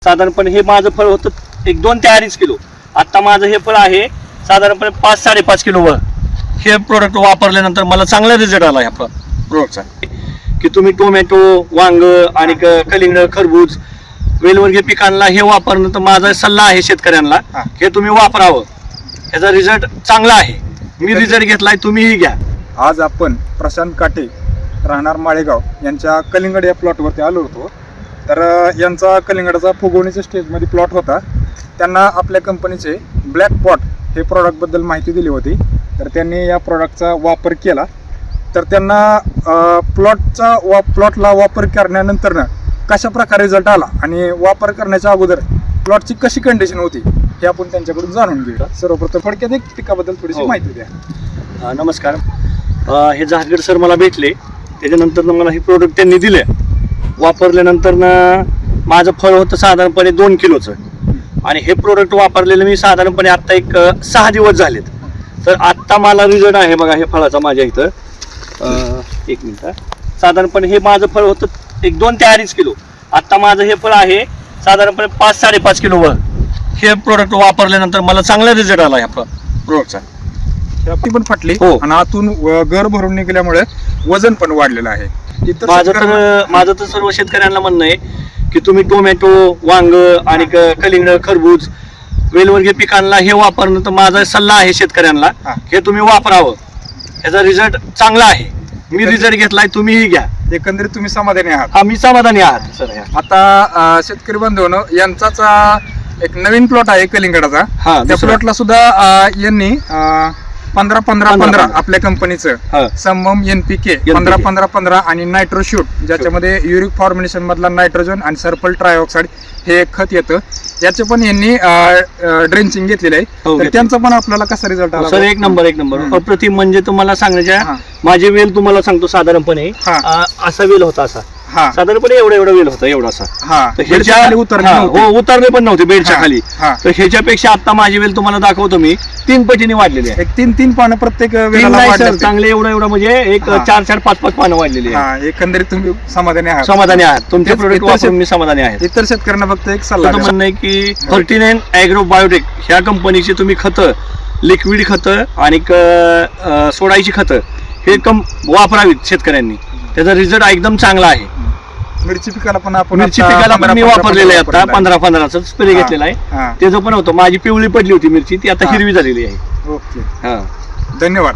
साधारणपणे हे माझं फळ होतं एक 2 ते 2.5 किलो. आता माझं हे फळ आहे साधारणपणे 5-5.5 किलोवर. हे प्रोडक्ट वापरल्यानंतर मला चांगला रिझल्ट आला ह्या प्रोडक्टचा. की तुम्ही टोमॅटो, वांग आणि कलिंगड, खरबूज, वेलवर्गीय पिकांना हे वापरणं तर माझा सल्ला आहे शेतकऱ्यांना, हे तुम्ही वापरावं. ह्याचा रिझल्ट चांगला आहे. मी रिझल्ट घेतलाय, तुम्हीही घ्या. आज आपण प्रशांत काटे राहणार माळेगाव यांच्या कलिंगड या प्लॉटवरती आलो होतो. तर यांचा कलिंगडाचा फुगवणीच्या स्टेजमध्ये प्लॉट होता. त्यांना आपल्या कंपनीचे ब्लॅक पॉट हे प्रॉडक्टबद्दल माहिती दिली होती. तर त्यांनी या प्रॉडक्टचा वापर केला. तर त्यांना प्लॉटला वापर करण्यानंतर कशा प्रकारे रिझल्ट आला आणि वापर करण्याच्या अगोदर प्लॉटची कशी कंडिशन होती हे आपण त्यांच्याकडून जाणून घेऊया. सर्वप्रथम थोडक्यात एक पिकाबद्दल थोडीशी माहिती द्या. नमस्कार. हे झाडगड सर मला भेटले, त्याच्यानंतर मला हे प्रोडक्ट त्यांनी दिले. वापरल्यानंतर माझं फळ होतं साधारणपणे 2 किलोचं. आणि हे प्रोडक्ट वापरलेलं मी साधारणपणे आत्ता एक 6 दिवस झालेत. तर आत्ता मला रिझल्ट आहे बघा हे फळाचा माझ्या इथं. एक मिनिट. साधारणपणे हे माझं फळ होतं एक 2 ते 2.5 किलो. आत्ता माझं हे फळ आहे साधारणपणे 5-5.5 किलोवर. हे प्रोडक्ट वापरल्यानंतर मला चांगला रिझल्ट आला ह्या प्रोडक्टचा. ती पण फाटली हो. आणि आतून घर भरून निघाल्यामुळे वजन पण वाढलेलं आहे. माझं तर सर्व शेतकऱ्यांना म्हणणं आहे की तुम्ही टोमॅटो, वांग आणि कलिंगड, खरबूज, वेलवर्गीय पिकांना हे वापरणं तर माझा सल्ला आहे शेतकऱ्यांना, हे तुम्ही वापरावं. ह्याचा रिझल्ट चांगला आहे. मी रिझल्ट घेतलाय, तुम्हीही घ्या. एकंदरीत तुम्ही समाधानी आहात? हा, मी समाधानी आहात सर. आता शेतकरी बांधवांनो, यांचाच एक नवीन प्लॉट आहे कलिंगडाचा. त्या प्लॉटला सुद्धा यांनी 15-15-15 आपल्या कंपनीचं संगम NPK 15-15-15 आणि नायट्रोशूट, ज्याच्यामध्ये युरिक फॉर्म्युलेशन मधला नायट्रोजन आणि सल्फर ट्रायऑक्साइड हे खत येतं, याचे पण यांनी ड्रेंचिंग घेतलेलं आहे. तर त्यांचा पण आपल्याला कसा रिझल्ट आला? सर एक नंबर अप्रतिम. म्हणजे तुम्हाला सांगण्याच्या माझे वेल तुम्हाला सांगतो, साधारणपणे असा वेल होता, असा साधारणपणे एवढा वेल होता, एवढासा. उतरणे पण नव्हते बेडच्या खाली. तर ह्याच्यापेक्षा आता माझी वेल तुम्हाला दाखवतो मी 3 पटीने वाढलेली आहे. 3 पानं प्रत्येक चांगले एवढं म्हणजे एक 4-5 पानं वाढलेली आहे. एकंदरीत तुम्ही समाधानी आहात तुमच्या प्रोडक्ट वापरून मी समाधानी आहे. इतर शेतकऱ्यांना फक्त एक सल्ला म्हणणं आहे की 39 ॲग्रो बायोटेक ह्या कंपनीची तुम्ही खतं, लिक्विड खतं आणि सोडायची खतं हे वापरावीत शेतकऱ्यांनी. त्याचा रिझल्ट एकदम चांगला आहे. मिरची पिकाला पण मी वापरलेलं आहे. आता 15-15चा स्प्रे घेतलेला आहे. त्याचं पण होतं. माझी पिवळी पडली होती मिरची, ती आता हिरवी झालेली आहे. ओके, धन्यवाद.